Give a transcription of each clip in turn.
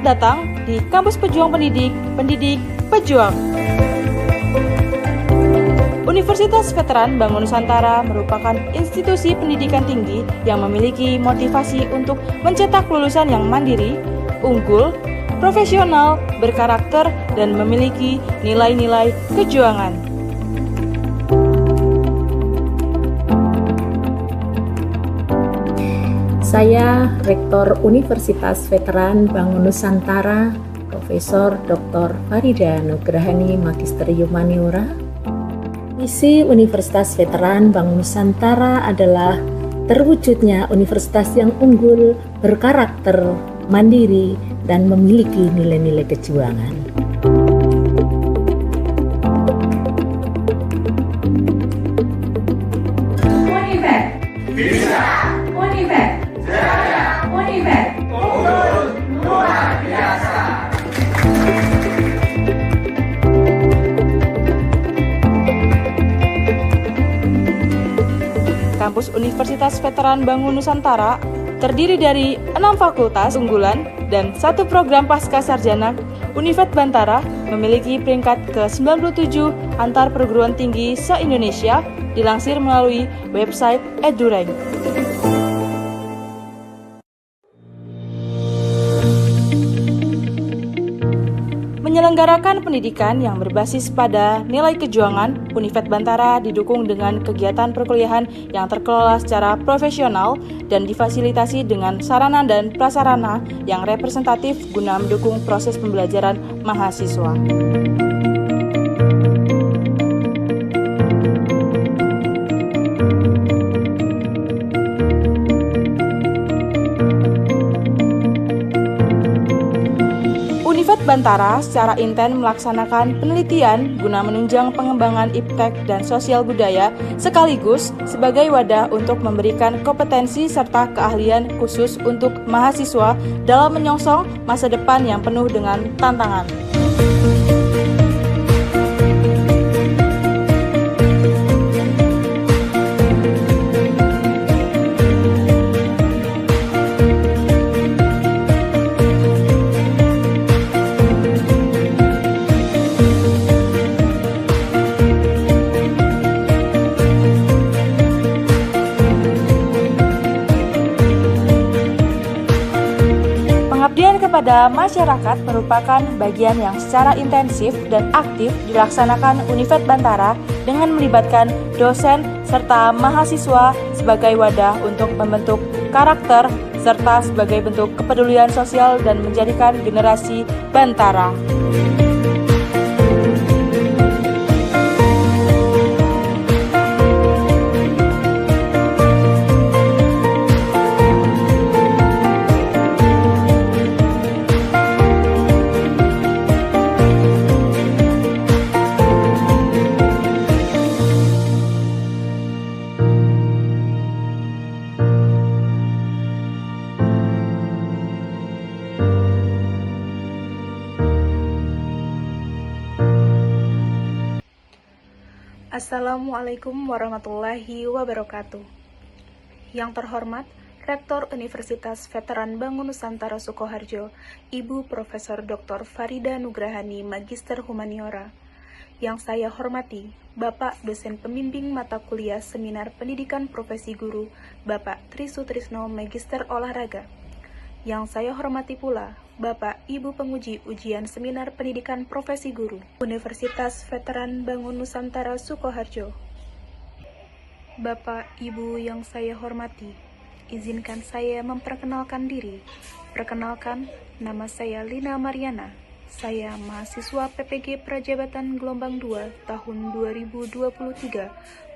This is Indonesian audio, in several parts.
datang di Kampus Pejuang Pendidik, Pendidik Pejuang. Universitas Veteran Bangun Nusantara merupakan institusi pendidikan tinggi yang memiliki motivasi untuk mencetak lulusan yang mandiri, unggul, profesional, berkarakter, dan memiliki nilai-nilai kejuangan. Saya Rektor Universitas Veteran Bangun Nusantara, Profesor Dr. Farida Nugrahani, Magister Humaniora. Misi Universitas Veteran Bangun Nusantara adalah terwujudnya universitas yang unggul, berkarakter, mandiri, dan memiliki nilai-nilai kejuangan. Univet bisa, Univet jaya, Univet unggul luar biasa. Kampus Universitas Veteran Bangun Nusantara terdiri dari 6 fakultas unggulan dan 1 program pasca sarjana. Univet Bantara memiliki peringkat ke-97 antar perguruan tinggi se-Indonesia, dilansir melalui website EduRank. Menyelenggarakan pendidikan yang berbasis pada nilai kejuangan, Univet Bantara didukung dengan kegiatan perkuliahan yang terkelola secara profesional dan difasilitasi dengan sarana dan prasarana yang representatif guna mendukung proses pembelajaran mahasiswa. Univet Bantara secara intens melaksanakan penelitian guna menunjang pengembangan iptek dan sosial budaya sekaligus sebagai wadah untuk memberikan kompetensi serta keahlian khusus untuk mahasiswa dalam menyongsong masa depan yang penuh dengan tantangan. Pengabdian kepada masyarakat merupakan bagian yang secara intensif dan aktif dilaksanakan Univet Bantara dengan melibatkan dosen serta mahasiswa sebagai wadah untuk membentuk karakter serta sebagai bentuk kepedulian sosial dan menjadikan generasi Bantara. Assalamualaikum warahmatullahi wabarakatuh. Yang terhormat Rektor Universitas Veteran Bangun Nusantara Sukoharjo, Ibu Profesor Dr. Farida Nugrahani, Magister Humaniora. Yang saya hormati Bapak Dosen Pembimbing Mata Kuliah Seminar Pendidikan Profesi Guru, Bapak Tri Sutrisno, Magister Olahraga. Yang saya hormati pula Bapak Ibu Penguji Ujian Seminar Pendidikan Profesi Guru, Universitas Veteran Bangun Nusantara Sukoharjo. Bapak Ibu yang saya hormati, izinkan saya memperkenalkan diri. Perkenalkan, nama saya Lina Mariana. Saya mahasiswa PPG Prajabatan Gelombang 2 tahun 2023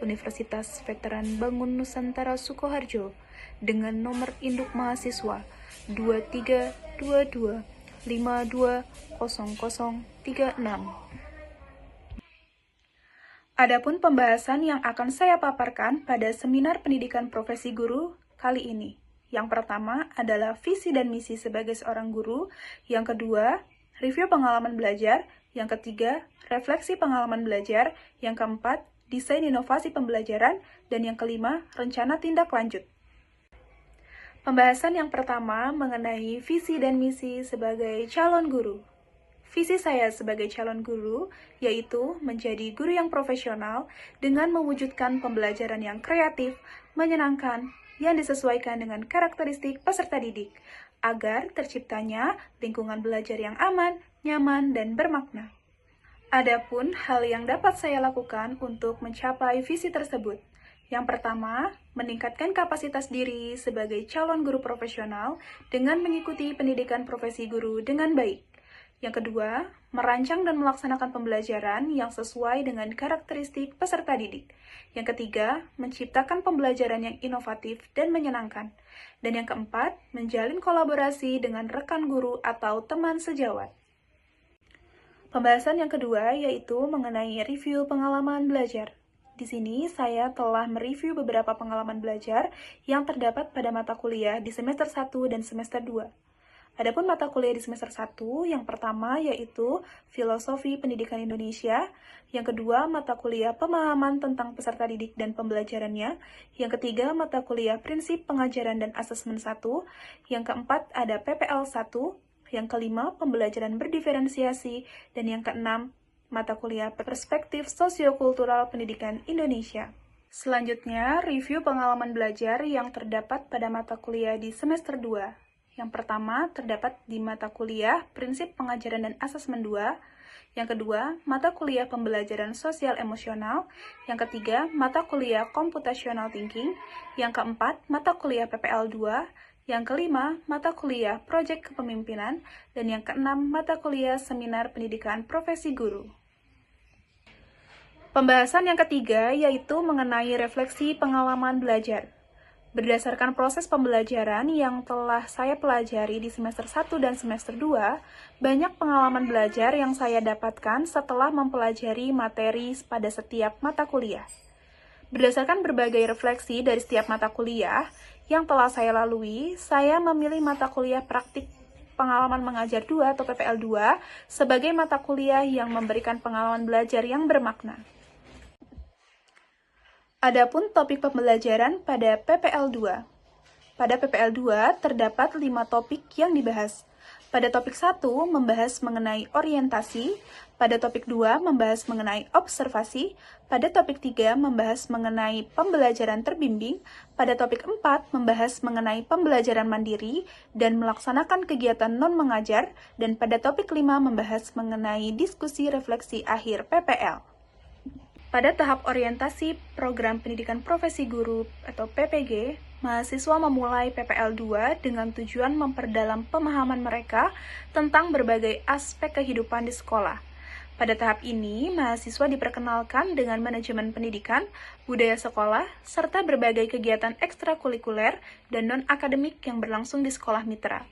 Universitas Veteran Bangun Nusantara Sukoharjo dengan nomor induk mahasiswa 2322520036. Adapun pembahasan yang akan saya paparkan pada seminar pendidikan profesi guru kali ini. Yang pertama adalah visi dan misi sebagai seorang guru, yang kedua, review pengalaman belajar, yang ketiga, refleksi pengalaman belajar, yang keempat, desain inovasi pembelajaran, dan yang kelima, rencana tindak lanjut. Pembahasan yang pertama mengenai visi dan misi sebagai calon guru. Visi saya sebagai calon guru yaitu menjadi guru yang profesional dengan mewujudkan pembelajaran yang kreatif, menyenangkan, yang disesuaikan dengan karakteristik peserta didik, agar terciptanya lingkungan belajar yang aman, nyaman, dan bermakna. Adapun hal yang dapat saya lakukan untuk mencapai visi tersebut. Yang pertama, meningkatkan kapasitas diri sebagai calon guru profesional dengan mengikuti pendidikan profesi guru dengan baik. Yang kedua, merancang dan melaksanakan pembelajaran yang sesuai dengan karakteristik peserta didik. Yang ketiga, menciptakan pembelajaran yang inovatif dan menyenangkan. Dan yang keempat, menjalin kolaborasi dengan rekan guru atau teman sejawat. Pembahasan yang kedua yaitu mengenai review pengalaman belajar. Di sini saya telah mereview beberapa pengalaman belajar yang terdapat pada mata kuliah di semester 1 dan semester 2. Adapun mata kuliah di semester 1, yang pertama yaitu Filosofi Pendidikan Indonesia, yang kedua mata kuliah Pemahaman tentang Peserta Didik dan Pembelajarannya, yang ketiga mata kuliah Prinsip Pengajaran dan Asesmen 1, yang keempat ada PPL 1, yang kelima Pembelajaran Berdiferensiasi, dan yang keenam mata kuliah Perspektif Sosiokultural Pendidikan Indonesia. Selanjutnya, review pengalaman belajar yang terdapat pada mata kuliah di semester 2. Yang pertama, terdapat di mata kuliah Prinsip Pengajaran dan Asesmen 2. Yang kedua, mata kuliah Pembelajaran Sosial Emosional. Yang ketiga, mata kuliah Computational Thinking. Yang keempat, mata kuliah PPL 2. Yang kelima, mata kuliah Proyek Kepemimpinan. Dan yang keenam, mata kuliah Seminar Pendidikan Profesi Guru. Pembahasan yang ketiga yaitu mengenai refleksi pengalaman belajar. Berdasarkan proses pembelajaran yang telah saya pelajari di semester 1 dan semester 2, banyak pengalaman belajar yang saya dapatkan setelah mempelajari materi pada setiap mata kuliah. Berdasarkan berbagai refleksi dari setiap mata kuliah yang telah saya lalui, saya memilih mata kuliah praktik pengalaman mengajar 2 atau PPL 2 sebagai mata kuliah yang memberikan pengalaman belajar yang bermakna. Adapun topik pembelajaran pada PPL 2. Pada PPL 2 terdapat 5 topik yang dibahas. Pada topik 1 membahas mengenai orientasi, pada topik 2 membahas mengenai observasi, pada topik 3 membahas mengenai pembelajaran terbimbing, pada topik 4 membahas mengenai pembelajaran mandiri dan melaksanakan kegiatan non-mengajar, dan pada topik 5 membahas mengenai diskusi refleksi akhir PPL. Pada tahap orientasi Program Pendidikan Profesi Guru atau PPG, mahasiswa memulai PPL 2 dengan tujuan memperdalam pemahaman mereka tentang berbagai aspek kehidupan di sekolah. Pada tahap ini, mahasiswa diperkenalkan dengan manajemen pendidikan, budaya sekolah, serta berbagai kegiatan ekstrakurikuler dan non-akademik yang berlangsung di sekolah mitra.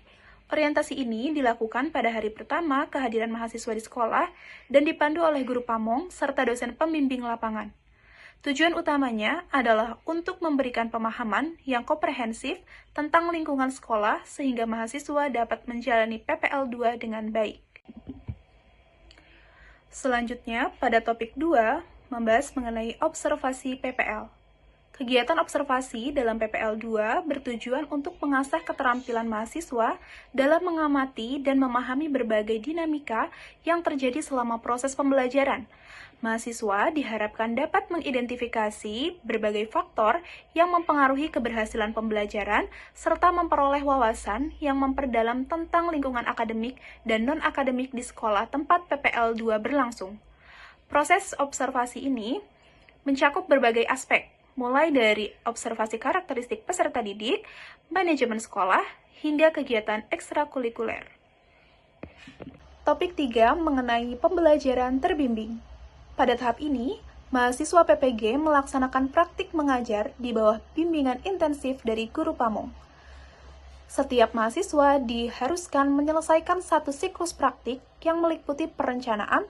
Orientasi ini dilakukan pada hari pertama kehadiran mahasiswa di sekolah dan dipandu oleh guru pamong serta dosen pembimbing lapangan. Tujuan utamanya adalah untuk memberikan pemahaman yang komprehensif tentang lingkungan sekolah sehingga mahasiswa dapat menjalani PPL 2 dengan baik. Selanjutnya, pada topik 2, membahas mengenai observasi PPL. Kegiatan observasi dalam PPL 2 bertujuan untuk mengasah keterampilan mahasiswa dalam mengamati dan memahami berbagai dinamika yang terjadi selama proses pembelajaran. Mahasiswa diharapkan dapat mengidentifikasi berbagai faktor yang mempengaruhi keberhasilan pembelajaran serta memperoleh wawasan yang memperdalam tentang lingkungan akademik dan non-akademik di sekolah tempat PPL 2 berlangsung. Proses observasi ini mencakup berbagai aspek, mulai dari observasi karakteristik peserta didik, manajemen sekolah, hingga kegiatan ekstrakurikuler. Topik 3 mengenai pembelajaran terbimbing. Pada tahap ini, mahasiswa PPG melaksanakan praktik mengajar di bawah bimbingan intensif dari guru pamong. Setiap mahasiswa diharuskan menyelesaikan satu siklus praktik yang meliputi perencanaan,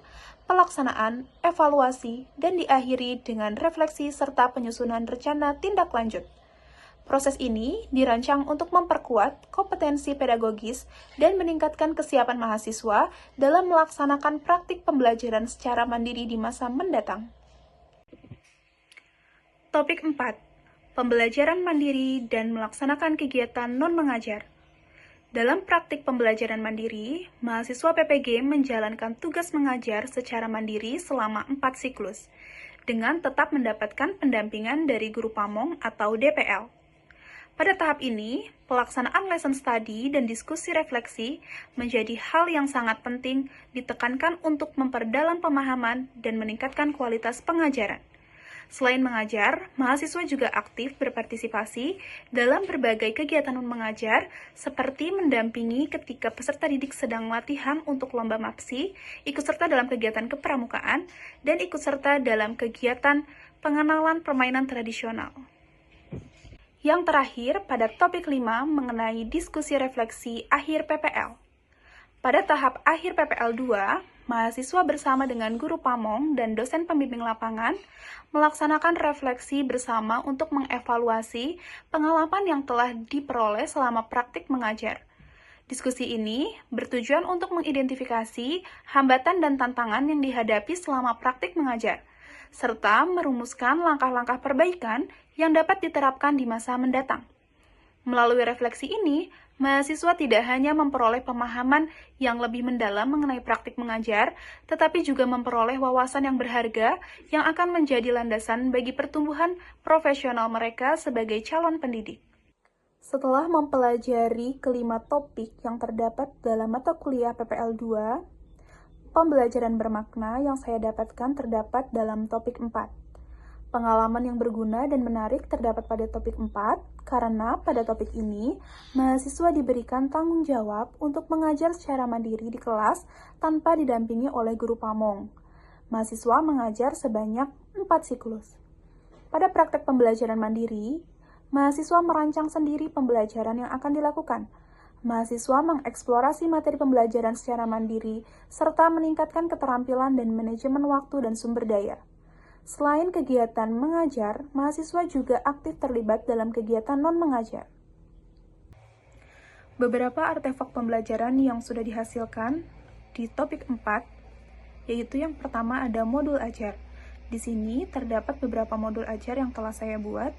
pelaksanaan, evaluasi, dan diakhiri dengan refleksi serta penyusunan rencana tindak lanjut. Proses ini dirancang untuk memperkuat kompetensi pedagogis dan meningkatkan kesiapan mahasiswa dalam melaksanakan praktik pembelajaran secara mandiri di masa mendatang. Topik 4. pembelajaran mandiri, dan melaksanakan kegiatan non-mengajar. Dalam praktik pembelajaran mandiri, mahasiswa PPG menjalankan tugas mengajar secara mandiri selama 4 siklus, dengan tetap mendapatkan pendampingan dari guru pamong atau DPL. Pada tahap ini, pelaksanaan lesson study dan diskusi refleksi menjadi hal yang sangat penting ditekankan untuk memperdalam pemahaman dan meningkatkan kualitas pengajaran. Selain mengajar, mahasiswa juga aktif berpartisipasi dalam berbagai kegiatan mengajar seperti mendampingi ketika peserta didik sedang latihan untuk lomba MAPSI, ikut serta dalam kegiatan kepramukaan, dan ikut serta dalam kegiatan pengenalan permainan tradisional. Yang terakhir, pada topik 5 mengenai diskusi refleksi akhir PPL. Pada tahap akhir PPL 2, mahasiswa bersama dengan guru pamong dan dosen pembimbing lapangan melaksanakan refleksi bersama untuk mengevaluasi pengalaman yang telah diperoleh selama praktik mengajar. Diskusi ini bertujuan untuk mengidentifikasi hambatan dan tantangan yang dihadapi selama praktik mengajar, serta merumuskan langkah-langkah perbaikan yang dapat diterapkan di masa mendatang. Melalui refleksi ini, mahasiswa tidak hanya memperoleh pemahaman yang lebih mendalam mengenai praktik mengajar, tetapi juga memperoleh wawasan yang berharga yang akan menjadi landasan bagi pertumbuhan profesional mereka sebagai calon pendidik. Setelah mempelajari kelima topik yang terdapat dalam mata kuliah PPL 2, pembelajaran bermakna yang saya dapatkan terdapat dalam topik 4. Pengalaman yang berguna dan menarik terdapat pada topik 4, karena pada topik ini, mahasiswa diberikan tanggung jawab untuk mengajar secara mandiri di kelas tanpa didampingi oleh guru pamong. Mahasiswa mengajar sebanyak 4 siklus. Pada praktek pembelajaran mandiri, mahasiswa merancang sendiri pembelajaran yang akan dilakukan. Mahasiswa mengeksplorasi materi pembelajaran secara mandiri, serta meningkatkan keterampilan dan manajemen waktu dan sumber daya. Selain kegiatan mengajar, mahasiswa juga aktif terlibat dalam kegiatan non-mengajar. Beberapa artefak pembelajaran yang sudah dihasilkan di topik 4, yaitu yang pertama ada modul ajar. Di sini terdapat beberapa modul ajar yang telah saya buat,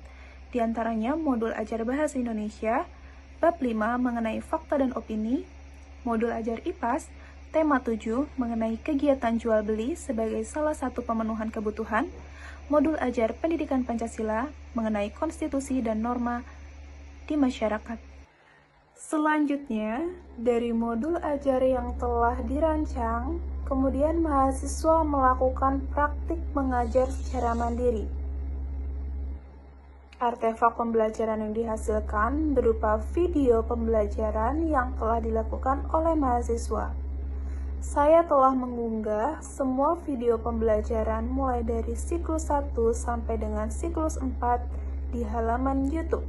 di antaranya modul ajar Bahasa Indonesia, bab 5 mengenai fakta dan opini, modul ajar IPAS, tema 7 mengenai kegiatan jual beli sebagai salah satu pemenuhan kebutuhan, modul ajar pendidikan Pancasila mengenai konstitusi dan norma di masyarakat. Selanjutnya, dari modul ajar yang telah dirancang, kemudian mahasiswa melakukan praktik mengajar secara mandiri. Artefak pembelajaran yang dihasilkan berupa video pembelajaran yang telah dilakukan oleh mahasiswa. Saya telah mengunggah semua video pembelajaran mulai dari siklus 1 sampai dengan siklus 4 di halaman YouTube.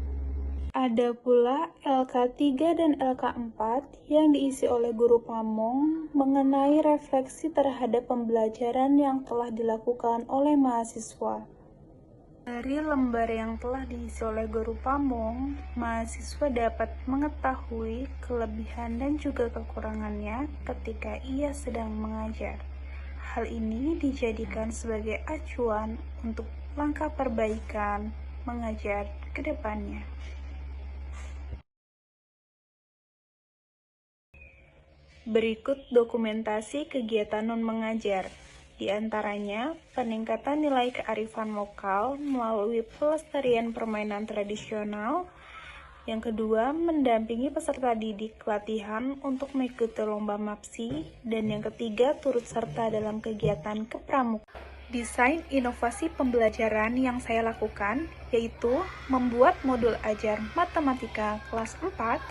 Ada pula LK3 dan LK4 yang diisi oleh guru pamong mengenai refleksi terhadap pembelajaran yang telah dilakukan oleh mahasiswa. Dari lembar yang telah diisi oleh guru pamong, mahasiswa dapat mengetahui kelebihan dan juga kekurangannya ketika ia sedang mengajar. Hal ini dijadikan sebagai acuan untuk langkah perbaikan mengajar ke depannya. Berikut dokumentasi kegiatan non-mengajar. Di antaranya, peningkatan nilai kearifan lokal melalui pelestarian permainan tradisional. Yang kedua, mendampingi peserta didik latihan untuk mengikuti lomba MAPSI. Dan yang ketiga, turut serta dalam kegiatan kepramukaan. Desain inovasi pembelajaran yang saya lakukan, yaitu membuat modul ajar matematika kelas 4,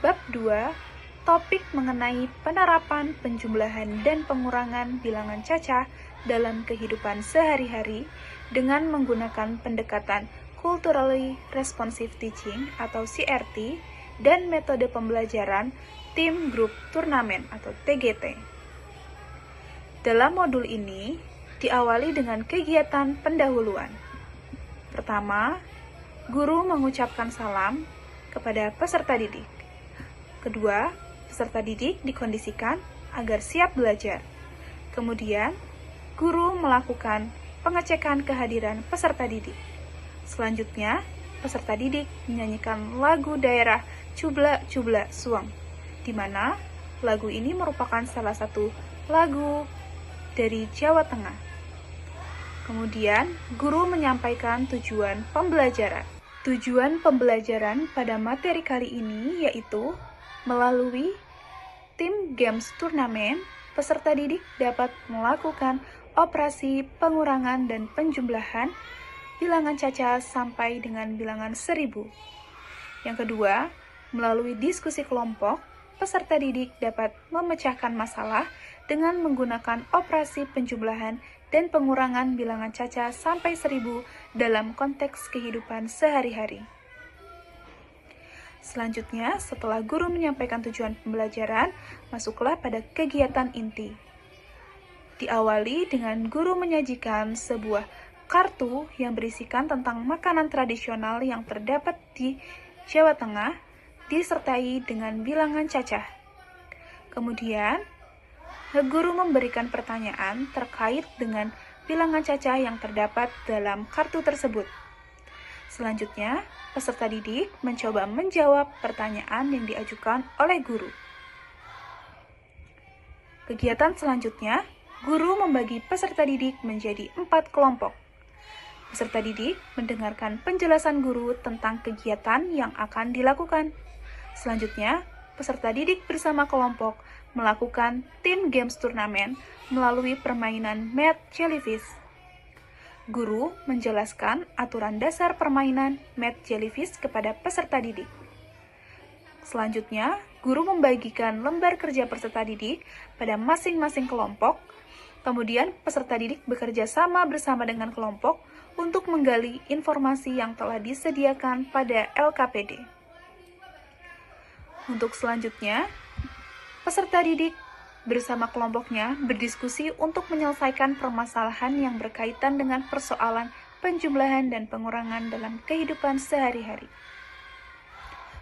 bab 2, topik mengenai penerapan, penjumlahan, dan pengurangan bilangan cacah dalam kehidupan sehari-hari dengan menggunakan pendekatan Culturally Responsive Teaching atau CRT dan metode pembelajaran Team Group Turnamen atau TGT. Dalam modul ini, diawali dengan kegiatan pendahuluan. Pertama, guru mengucapkan salam kepada peserta didik. Kedua, peserta didik dikondisikan agar siap belajar. Kemudian, guru melakukan pengecekan kehadiran peserta didik. Selanjutnya, peserta didik menyanyikan lagu daerah Cubla Cubla Suang, di mana lagu ini merupakan salah satu lagu dari Jawa Tengah. Kemudian, guru menyampaikan tujuan pembelajaran. Tujuan pembelajaran pada materi kali ini yaitu melalui tim games turnamen, peserta didik dapat melakukan operasi pengurangan dan penjumlahan bilangan caca sampai dengan bilangan 1000. Yang kedua, melalui diskusi kelompok, peserta didik dapat memecahkan masalah dengan menggunakan operasi penjumlahan dan pengurangan bilangan caca sampai 1000 dalam konteks kehidupan sehari-hari. Selanjutnya, setelah guru menyampaikan tujuan pembelajaran, masuklah pada kegiatan inti. Diawali dengan guru menyajikan sebuah kartu yang berisikan tentang makanan tradisional yang terdapat di Jawa Tengah, disertai dengan bilangan cacah. Kemudian, guru memberikan pertanyaan terkait dengan bilangan cacah yang terdapat dalam kartu tersebut. Selanjutnya, peserta didik mencoba menjawab pertanyaan yang diajukan oleh guru. Kegiatan selanjutnya, guru membagi peserta didik menjadi 4 kelompok. Peserta didik mendengarkan penjelasan guru tentang kegiatan yang akan dilakukan. Selanjutnya, peserta didik bersama kelompok melakukan tim games turnamen melalui permainan Mad Jellyfish. Guru menjelaskan aturan dasar permainan Mad Jellyfish kepada peserta didik. Selanjutnya, guru membagikan lembar kerja peserta didik pada masing-masing kelompok. Kemudian, peserta didik bekerja sama bersama dengan kelompok untuk menggali informasi yang telah disediakan pada LKPD. Untuk selanjutnya, peserta didik bersama kelompoknya berdiskusi untuk menyelesaikan permasalahan yang berkaitan dengan persoalan penjumlahan dan pengurangan dalam kehidupan sehari-hari.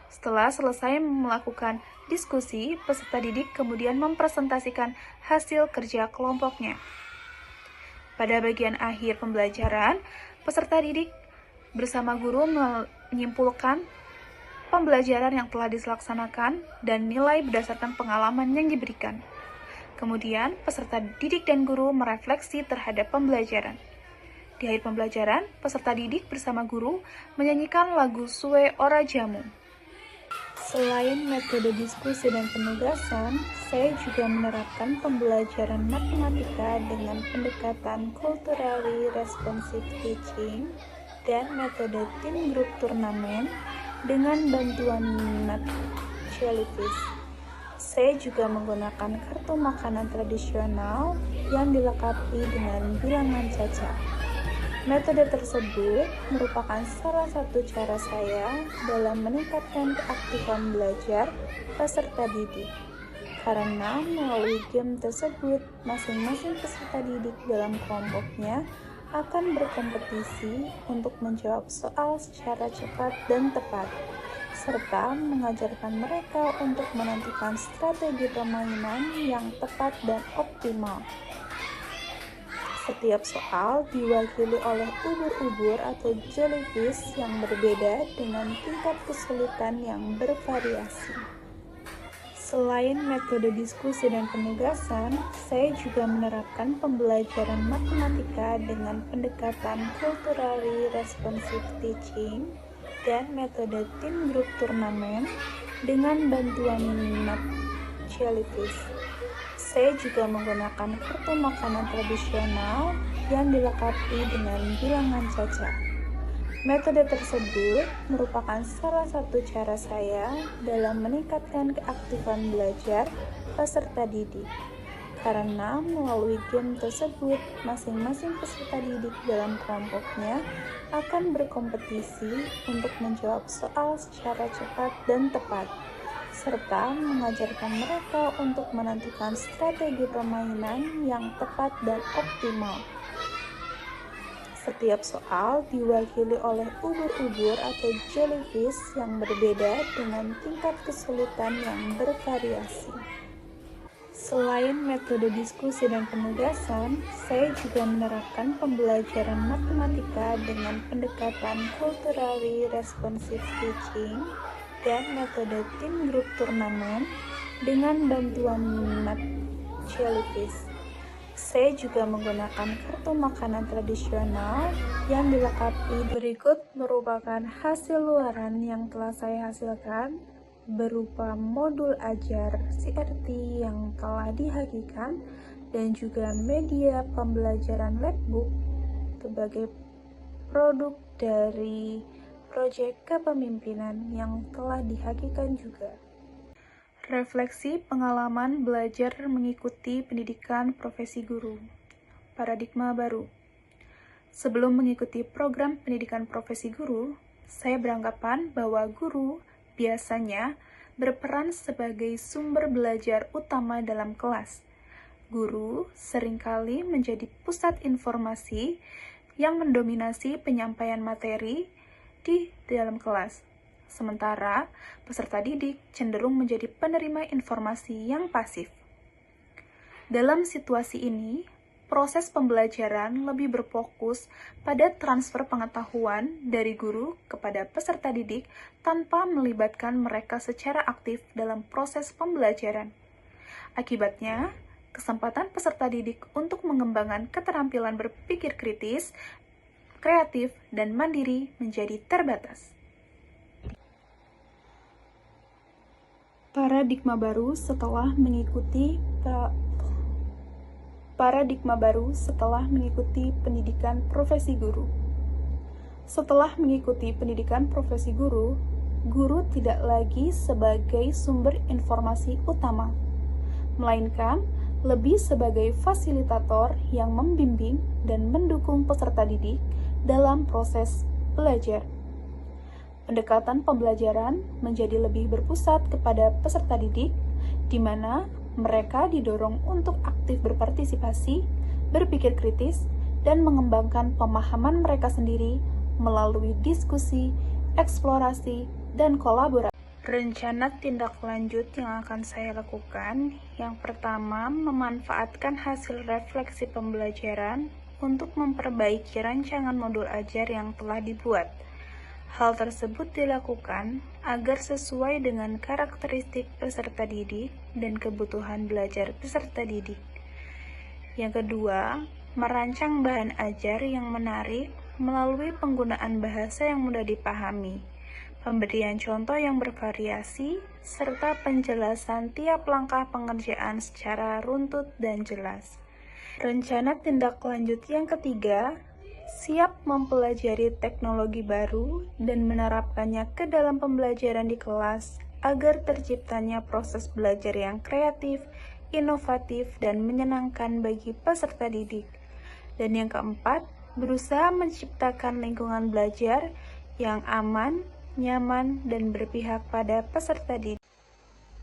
Setelah selesai melakukan diskusi, peserta didik kemudian mempresentasikan hasil kerja kelompoknya. Pada bagian akhir pembelajaran, peserta didik bersama guru menyimpulkan pembelajaran yang telah dilaksanakan dan nilai berdasarkan pengalaman yang diberikan. Kemudian, peserta didik dan guru merefleksi terhadap pembelajaran. Di akhir pembelajaran, peserta didik bersama guru menyanyikan lagu Suwe Ora Jamu. Selain metode diskusi dan penugasan, saya juga menerapkan pembelajaran matematika dengan pendekatan culturally responsive teaching dan metode tim group turnamen dengan bantuan Mad Jellyfish. Saya juga menggunakan kartu makanan tradisional yang dilengkapi dengan bilangan caca. Metode tersebut merupakan salah satu cara saya dalam meningkatkan keaktifan belajar peserta didik. Karena melalui game tersebut, masing-masing peserta didik dalam kelompoknya akan berkompetisi untuk menjawab soal secara cepat dan tepat, serta mengajarkan mereka untuk menentukan strategi permainan yang tepat dan optimal. Setiap soal diwakili oleh ubur-ubur atau jellyfish yang berbeda dengan tingkat kesulitan yang bervariasi. Selain metode diskusi dan penugasan, saya juga menerapkan pembelajaran matematika dengan pendekatan culturally responsive teaching dan metode tim group turnamen dengan bantuan Mad Jellyfish. Saya juga menggunakan kartu makanan tradisional yang dilengkapi dengan bilangan caca. Metode tersebut merupakan salah satu cara saya dalam meningkatkan keaktifan belajar peserta didik. Karena melalui game tersebut, masing-masing peserta didik dalam kelompoknya akan berkompetisi untuk menjawab soal secara cepat dan tepat, serta mengajarkan mereka untuk menentukan strategi permainan yang tepat dan optimal. Setiap soal diwakili oleh ubur-ubur atau jellyfish yang berbeda dengan tingkat kesulitan yang bervariasi. Selain metode diskusi dan penugasan, saya juga menerapkan pembelajaran matematika dengan pendekatan culturally responsive teaching dan metode tim grup turnamen dengan bantuan Minimat Jellyfish. Saya juga menggunakan kartu makanan tradisional yang dilengkapi berikut merupakan hasil luaran yang telah saya hasilkan berupa modul ajar CRT yang telah dihakikan dan juga media pembelajaran labbook sebagai produk dari proyek kepemimpinan yang telah dihakikan juga. Refleksi pengalaman belajar mengikuti pendidikan profesi guru. Paradigma baru. Sebelum mengikuti program pendidikan profesi guru, saya beranggapan bahwa guru biasanya berperan sebagai sumber belajar utama dalam kelas. Guru seringkali menjadi pusat informasi yang mendominasi penyampaian materi di dalam kelas. Sementara peserta didik cenderung menjadi penerima informasi yang pasif. Dalam situasi ini, proses pembelajaran lebih berfokus pada transfer pengetahuan dari guru kepada peserta didik tanpa melibatkan mereka secara aktif dalam proses pembelajaran. Akibatnya, kesempatan peserta didik untuk mengembangkan keterampilan berpikir kritis, kreatif, dan mandiri menjadi terbatas. Paradigma baru setelah mengikuti pendidikan profesi guru. Setelah mengikuti pendidikan profesi guru, guru tidak lagi sebagai sumber informasi utama, melainkan lebih sebagai fasilitator yang membimbing dan mendukung peserta didik dalam proses belajar. Pendekatan pembelajaran menjadi lebih berpusat kepada peserta didik, di mana mereka didorong untuk aktif berpartisipasi, berpikir kritis, dan mengembangkan pemahaman mereka sendiri melalui diskusi, eksplorasi, dan kolaborasi. Rencana tindak lanjut yang akan saya lakukan, yang pertama, memanfaatkan hasil refleksi pembelajaran untuk memperbaiki rancangan modul ajar yang telah dibuat. Hal tersebut dilakukan agar sesuai dengan karakteristik peserta didik dan kebutuhan belajar peserta didik. Yang kedua, merancang bahan ajar yang menarik melalui penggunaan bahasa yang mudah dipahami, pemberian contoh yang bervariasi, serta penjelasan tiap langkah pengerjaan secara runtut dan jelas. Rencana tindak lanjut yang ketiga, siap mempelajari teknologi baru dan menerapkannya ke dalam pembelajaran di kelas agar terciptanya proses belajar yang kreatif, inovatif, dan menyenangkan bagi peserta didik. Dan yang keempat, berusaha menciptakan lingkungan belajar yang aman, nyaman, dan berpihak pada peserta didik.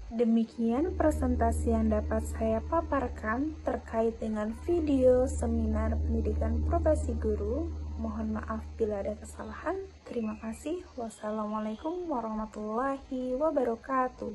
Demikian presentasi yang dapat saya paparkan terkait dengan video seminar pendidikan profesi guru. Mohon maaf bila ada kesalahan. Terima kasih. Wassalamualaikum warahmatullahi wabarakatuh.